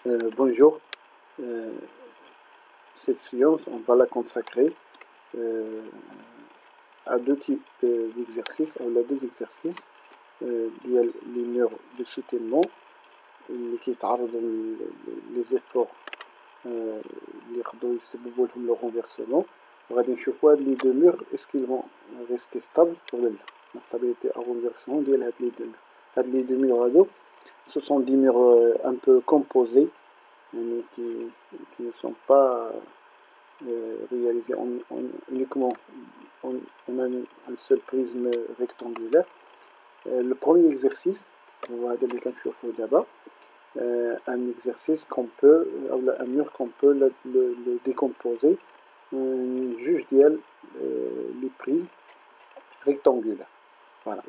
Bonjour, Euh, cette séance, on va la consacrer à deux types d'exercices, ou à deux exercices ديال les murs de soutènement اللي كيتعرضوا les efforts اللي يقدروا يسببوا لهم le renversement. وغادي نشوفوا هاد les deux murs est-ce qu'ils vont rester stables ولا لا. La stabilité à renversement ديال هاد les deux murs. هاد les deux murs هادو ce sont des murs un peu composés qui ne sont pas réalisés uniquement en un seul prisme rectangulaire. Le premier exercice, un exercice qu'on peut, un mur qu'on peut le décomposer juge les prismes rectangulaires. Voilà.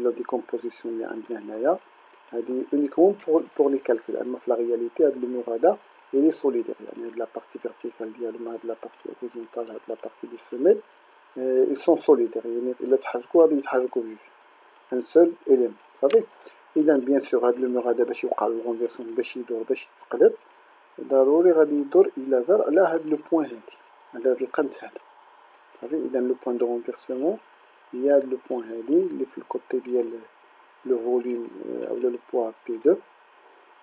La décomposition uniquement pour les calculs. La réalité, le mur il est solidaire. La partie verticale, la partie horizontale, la partie du sommet, ils sont solidaires. Un seul élément. Vous savez, bien sûr, le mur باش يوقع le renversement باش يدور باش يتقلب ضروري غادي يدور إلا دار على هذا لو بوين هادي على هذا القنت هذا. صافي إذا لو بوين دو renversement هي لو بوين هادي اللي في الكوتي ديال لو فوليوم أو لو بوا P2.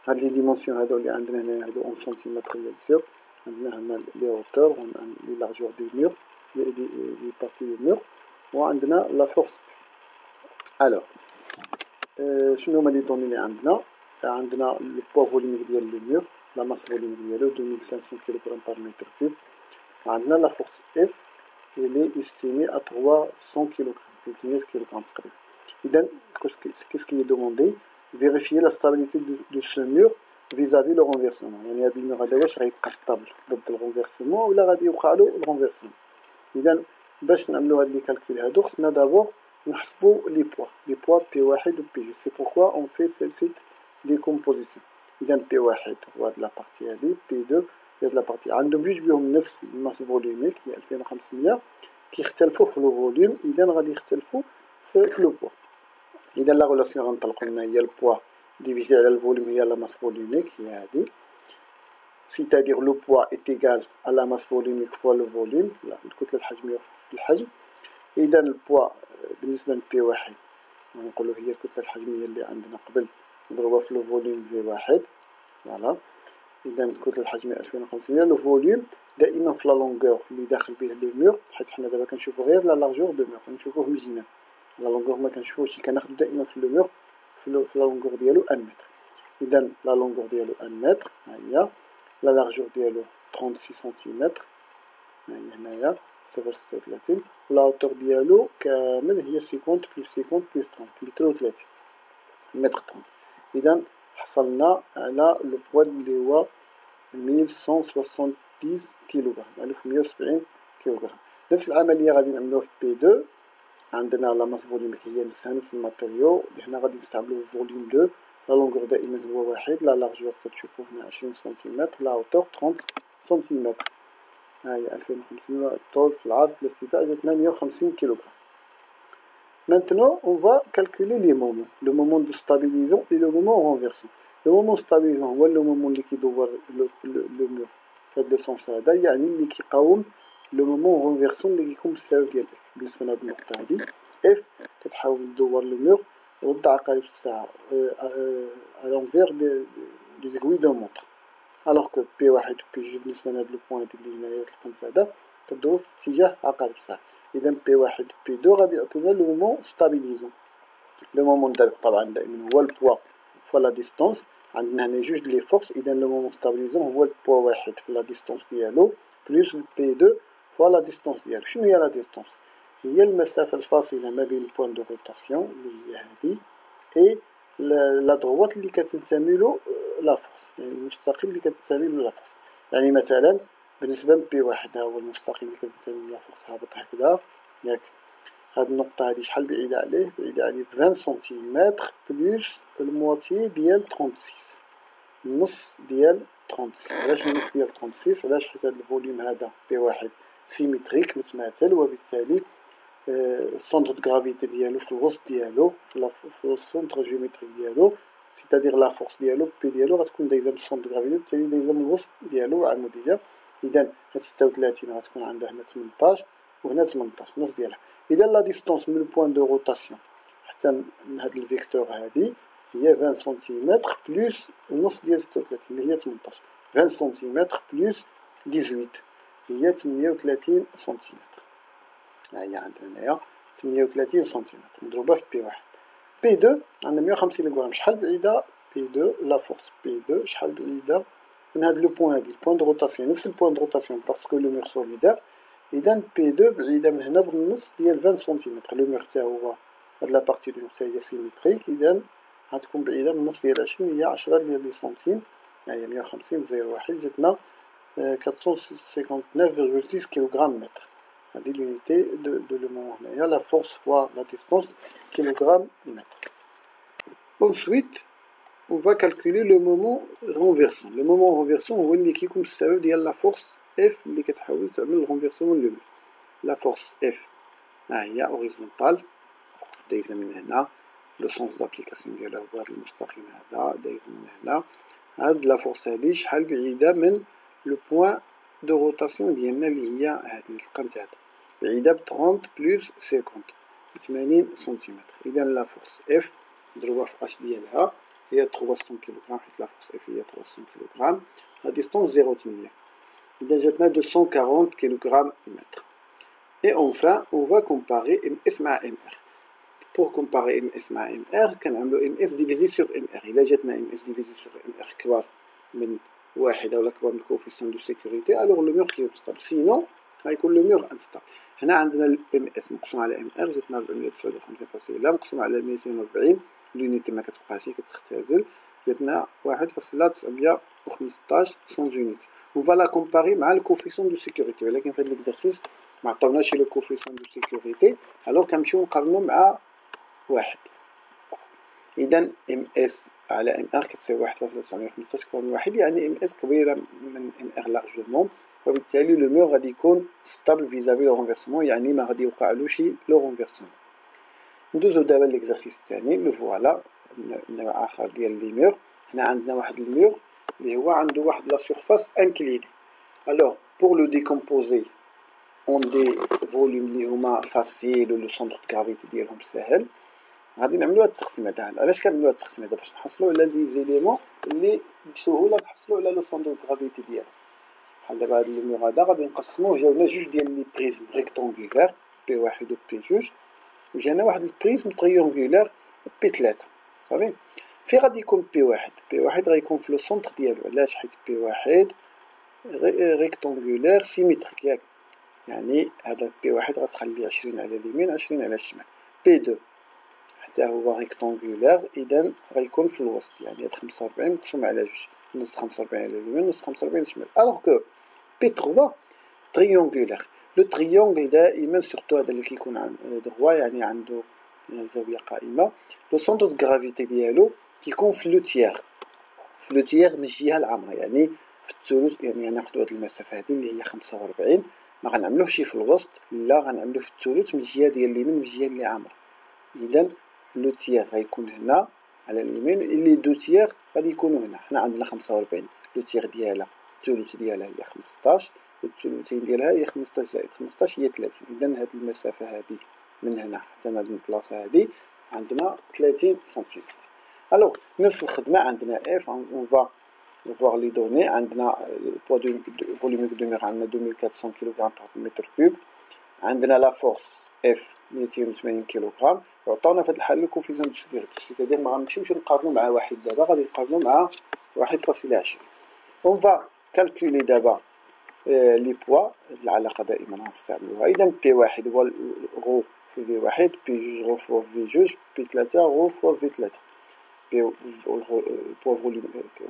هاد لي ديمونسيون هادو اللي عندنا هنايا هادو اون سنتيمتر بيان سور. عندنا هنا لي هوتور وعندنا لي لارجور دي مور لي بارتي دو مور وعندنا لا فورس. الوغ شنو هما لي دوني اللي عندنا لو بوا فوليميك ديال لو مور لا ماس فوليميك ديالو 2500 كيلوغرام بار متر كوب. عندنا لا فورس اف اللي استيمي ا 300 كيلوغرام 300 كيلوغرام تقريبا. إذا qu'est-ce qui est demandé? Vérifier la stabilité de ce mur vis-à-vis le renversement. يعني هذا المور هذا واش غيبقى ستابل ضد الرونفيرسمون ولا غادي يوقع له الرونفيرسمون. إذا باش نعملو هاد لي كالكول هادو خصنا دابور نحسبو لي بوا بي واحد و بي جوج. سي بوركوا اون في سيت ديكومبوزيسيون. إذا بي واحد هو هاد لابارتي هادي، بي دو هي هاد لابارتي. عندهم جوج بهم نفس الماس فوليوميك هي 2500 كيختلفوا في لو فوليوم. إذا غادي يختلفوا في لو بوا. إذا لا غولاسيون غنطلقو منها هي البوا ديفيزي على الفوليوم هي لا ماس فوليوميك هي هادي. سيتادير لو بوا إيت إيكال à la masse volumique fois le volume الكتلة الحجمية في الحجم. إذا البوا بالنسبة لبي واحد نقولو هي الكتلة الحجمية اللي عندنا قبل نضربها في لو فوليوم في واحد. فوالا. إذا الكتلة الحجمية 2500. لو فوليوم دائما في لا لونغور اللي داخل به لو مور، حيت حنا دابا كنشوفو غير لا لارجور دو مور كنشوفوه مزيان. لا لونغور ما كنشوفوش، كناخدو دائما في لو مور في لا لونغور ديالو 1 متر. إذا لا لونغور ديالو 1 متر ها هي، لا لارجور ديالو 36 سنتيمتر ها هي هنايا 0.36. لا هوتور ديالو كامل هي 50 بلس 50 بلس 30 متر و30 متر 30. إذا حصلنا على لو بوا اللي هو 1170 كيلوغرام 1170 كيلوغرام. نفس العملية غادي نعملوها في بي 2. عندنا لا ماس فوليميك هي نفسها نفس الماتيريو اللي هنا غادي نستعملو فوليوم 2. لا لونغور دائما هو واحد، لا لارجور كتشوفو هنا 20 سنتيمتر، لا هوتور 30 سنتيمتر. ها هي 2500 الطول في العرض في الارتفاع جاتنا 150 كيلوغرام. Maintenant, on va calculer les moments. Le moment de stabilisation et le moment renversant. Le moment stabilisant هو le moment اللي كيدور le mur في هاد لو سونس هذا، يعني اللي كيقاوم لو مومون رونفيرسون اللي كيكون بالسالب ديال اف. بالنسبة لهاد النقطة هادي اف كتحاول تدور لو مور ضد عقارب الساعة à l'envers des aiguilles d'un montre. alors que بي واحد و بي جوج بالنسبة لهاد لو بوان اللي هنايا القنت هذا كدور في اتجاه عقارب الساعة. إذا بي واحد و بي دو غادي يعطيونا لو مومون ستابيليزون. لو مومون طبعا دائما هو البوا فوا لا ديستونس. عندنا هنا جوج لي فورس. إذا لو مومون ستابيليزون هو البوا واحد في لا ديستونس ديالو بلس البي دو فوا لا ديستونس ديالو. شنو هي لا ديستونس؟ هي المسافة الفاصلة ما بين البوان دو روتاسيون اللي هي هادي اي لا دغوات اللي كتنتميلو لا فورس، يعني المستقيم اللي كتنتميلو لا فورس. يعني مثلا بالنسبة لبي واحد ها هو المستقيم اللي كتنتميلو لا فورس هابط هكذا ياك. هاد النقطة هادي شحال بعيدة عليه؟ بعيدة عليه ب 20 سنتيمتر بلس المواتيي ديال 36 النص ديال 36. علاش النص ديال 36؟ علاش؟ حيت هاد الفوليوم هذا بي واحد سيميتريك متماثل، وبالتالي السونتر دو غرافيتي ديالو في الوسط ديالو في السونتر جيومتريك ديالو سيتادير لا فورس ديالو بي ديالو غتكون دايزه من السونتر دو غرافيتي، بالتالي دايزه من الوسط ديالو عموديه. اذا هاد 36 غتكون عندها هنا 18 وهنا 18 نص ديالها. اذا لا ديستونس من البوان دو روتاسيون حتى هاد الفيكتور هادي هي 20 سنتيمتر بلس النص ديال 36 اللي هي 18. 20 سنتيمتر بلس 18 هي 38 سنتيمتر. ها هي عندنا هنايا 38 سنتيمتر مضروبه في بي واحد. بي 2 عندنا 150 غرام. شحال بعيده بي 2 لا فورس بي 2 شحال بعيده من هاد لو بوين هادي البوين دو روتاسيون نفس البوين دو روتاسيون باسكو لو ميغ سوليدير. اذا بي 2 بعيده من هنا بالنص ديال 20 سنتيمتر. لو ميغ تا هو هاد لا بارتي دو تا هي سيميتريك، اذا غتكون بعيده من النص ديال 20 هي 10 ديال لي سنتيم. ها هي 150 زائد 1 جاتنا 459,6 كيلوغرام متر. هذه l'unité de le moment هنايا la force fois la distance kilogramme mètre. Ensuite on va calculer le moment renversant. Le moment renversant هو اللي كيكون بالسبب ديال la force F اللي كتحاول تعمل renversement لو. la force F ها هي horizontal دايزه من هنا، لو سونس دابليكاسيون ديالها هو هذا المستقيم هذا دايز من هنا. هاد لا فورس هادي شحال بعيده من لو بوين دو روتاسيون ديالنا اللي هي هادي القنت هذا، بعيده ب 30 بلس 50 ب 80 سنتيمتر. اذا لا فورس اف مضروبه في اش ديالها هي 300 كيلوغرام، حيت لا فورس اف هي 300 كيلوغرام. لا ديستونس 0.8 اذا جاتنا 240 كيلوغرام متر. Et enfin on va comparer MS مع MR. Pour comparer MS مع MR كنعملو MS divisé sur MR. إلا جاتنا MS divisé sur MR كبار من واحد أو كبار من الكوفيسيون دو سيكوريتي alors le mur كيكون ستابل، سينون غيكون لو ميغ انستابل. هنا عندنا MS مقسوم على MR جاتنا 459.4 مقسوم على 240 l'unité ما كتبقاش كتختزل جاتنا 1.915 sans unité. On va la comparer مع الكوفيسيون دو سيكوريتي، ولكن في هذا الاكزرسيس ما عطاوناش لو كوفيسيون دو سيكوريتي alors كنمشيو نقارنو مع واحد. اذا ام اس على ام ار كتساوي 1.915 كون واحد، يعني ام اس كبيره من ام ار لارجومون، وبالتالي لو ميغ غادي يكون ستابل فيزافي لو رونفيرسمون، يعني ما غادي يوقعلوش لو رونفيرسمون. ندوزو دابا ليكزارسيس الثاني لو فوالا نوع اخر ديال لي ميغ. هنا عندنا واحد الميغ اللي هو عنده واحد لا سورفاس انكليني. الوغ بور لو ديكومبوزي اون دي فوليوم اللي هما فاسيل و لو سونتر دو غرافيتي ديالهم ساهل، غادي نعملو هاد التقسيمه هذا. علاش كنعملو هاد التقسيمه هذا؟ باش نحصلو على لي زيليمون اللي بسهوله نحصلو على لو سونتر دو غرافيتي ديالهم. بحال دابا هاد الميغ هذا غادي نقسموه، جاونا جوج ديال لي بريزم ريكتونغولار بي واحد و بي جوج، وجانا واحد البريزم تريونغولار بي 3 صافي. في غادي يكون بي واحد، بي واحد غيكون في لو سونتر ديالو. علاش؟ حيت بي واحد ريكتونغولار سيميتريك ياك، يعني هذا بي واحد غتخلي 20 على اليمين 20 على الشمال. بي 2 حتى هو ريكتونغولار، اذا غيكون في الوسط، يعني 45 مقسوم على جوج، نص 45 على اليمين نص 45 على الشمال. الوغ كو بي 3 تريونغولار. لو تريونغل دائما سورتو هذا اللي كيكون عند دروا يعني عنده زاويه قائمه، لو سونتر دو غرافيتي ديالو كيكون في لو تيير، في لو تيير من الجهه العامره، يعني في الثلث. يعني ناخذ هذه المسافه هذه اللي هي 45 ما غنعملوهش في الوسط، لا غنعملوه في الثلث من الجهه ديال اليمين من الجهه اللي عامره. اذا لو تيير غيكون هنا على اليمين، اللي دو تيير غادي يكونوا هنا. حنا عندنا 45 لو تيير ديالها الثلث ديالها هي 15 والثلثين ديالها هي 15 زائد 15 هي 30. اذا هذه المسافه هذه من هنا حتى هذه البلاصه هذه عندنا 30 سنتيمتر. الوغ نفس الخدمه عندنا اف اون فا voir les données. عندنا poids de volume de mer عندنا 2400 كيلوغرام par متر كوب. عندنا لا فورس اف 280 كيلوغرام، وعطاونا في هذه الحاله الكوفيزيون دو سيكوريتي، سيتادير ما غنمشيوش نقارنو مع واحد دابا، غادي نقارنو مع 1.20. اون فا كالكولي دابا لي بوا. العلاقه دائما غنستعملوها. اذا بي واحد هو غو في في واحد، بي جوج غو فوا في جوج، بي 3 غو فوا في 3. البوا فوليوم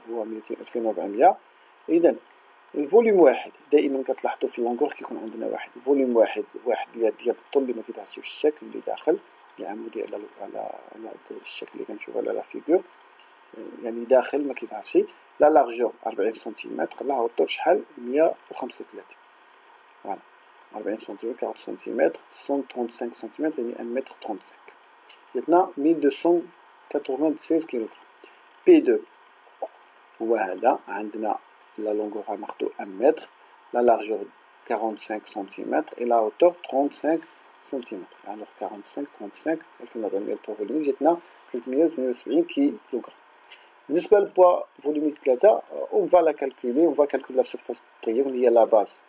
هو 2400. اذا الفوليوم واحد دائما كتلاحظوا في اللونغور كيكون عندنا واحد فوليوم واحد ديال الطول اللي ما كيظهرش في الشكل اللي داخل، اللي عمودي على الشكل اللي كنشوفوا على لا فيغور، يعني داخل ما كيظهرش. لا لارجور 40 سنتيمتر، لا هوتور شحال 135. فوالا 40 سنتيمتر 40 سنتيمتر 135 سنتيمتر يعني 1 متر 35. جاتنا 1296 كيلوغرام. P2 هو هذا عندنا la longueur هناخدو 1 متر la largeur 45 cm et la hauteur 35 cm. Alors 45 35 1400 poids volumique جاتنا 378 kg. بالنسبة للبوا فوليميك 3 on va la calculer, on va calculer la surface du triangle اللي هي la base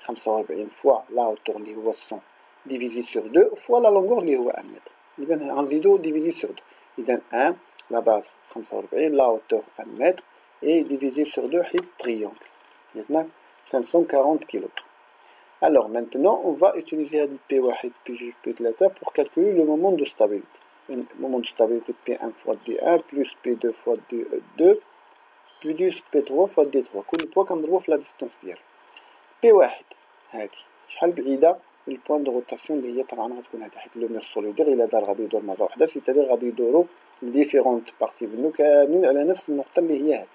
45 fois la hauteur اللي هو 100 divisé sur 2 fois la longueur اللي هو 1 متر. إذا غنزيدو divisé sur 2. إذا 1 la base 45 la hauteur 1 mètre et divisé sur 2 حيت triangle. Maintenant 540 kg. Alors maintenant on va utiliser P1 P3 pour calculer le moment de stabilité. Le moment de stabilité P1 fois D1 plus P2 fois D2 plus P3 fois D3. كل بوا كنضربو في la distance ديالو. P1 هادي شحال بعيدة من البوان دو روتاسيون اللي هي طبعا غتكون هادي حيت لو ميغ سوليدير إلا دار غادي يدور مرة واحدة سيتادير غادي يدورو ديفيرونت بارتي منو كاملين على نفس النقطة اللي هي هادي.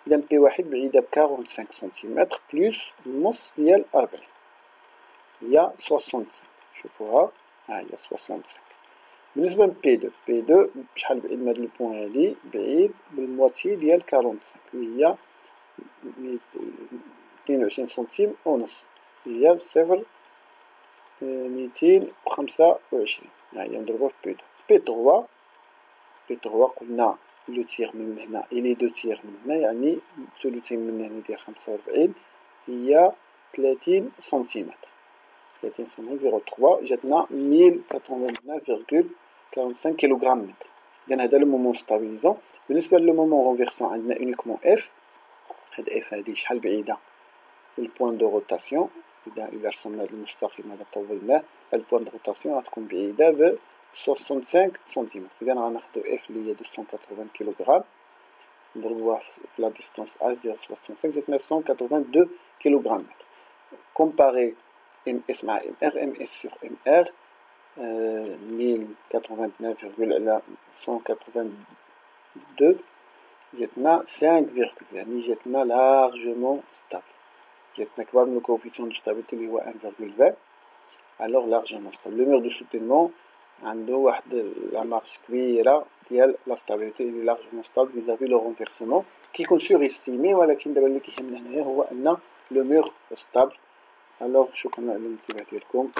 إذا P1 بعيدة ب 45 سنتيمتر بلس النص ديال 40 هي 65. شوفوها ها هي 65. بالنسبة ل P2 بشحال بعيد من هاد البوان هادي بعيد بالمواتي ديال 45 اللي هي 22 سنتيم ونص اللي هي 225. ها هي نضربوها في P3 قلنا لو تيغ من هنا إلي دو تيغ من هنا يعني ثلثين من هنا ديال 45 هي 30 سنتيمتر 30 سنتيمتر 0.3 جاتنا 1089,45 كيلوغرام متر. إذا هذا لو مومون ستابيليزون. بالنسبة لو مومون رونفيرسون عندنا اونيكمون اف. هاد اف هادي شحال بعيدة البوان دو روتاسيون. إذا رسمنا هاد المستقيم هذا طولناه البوان دو روتاسيون غتكون بعيدة ب 65 سنتيمتر. إذا غناخدو اف اللي هي 280 كيلوغرام نضربوها في لا ديستونس اش ديال 65 جاتنا 182 كيلوغرام متر. كومباري ام اس مع ام ار. ام اس سور ام ار 1089 على 182 جاتنا 5 يعني جاتنا لارجمون ستابل. جاتنا كبار من الكوفيسيون دو ستابيليتي اللي هو 1.20. الوغ لارجمون ستابل. لو ميغ دو سوتينمون عنده واحد لا مارش كبيره ديال لا ستابيليتي اللي لارجمون ستابل فيزافي لو رونفيرسمون كيكون سور استيمي. ولكن دابا اللي كيهمنا هنايا هو ان لو ميغ ستابل. الوغ شكرا على الانتباه ديالكم.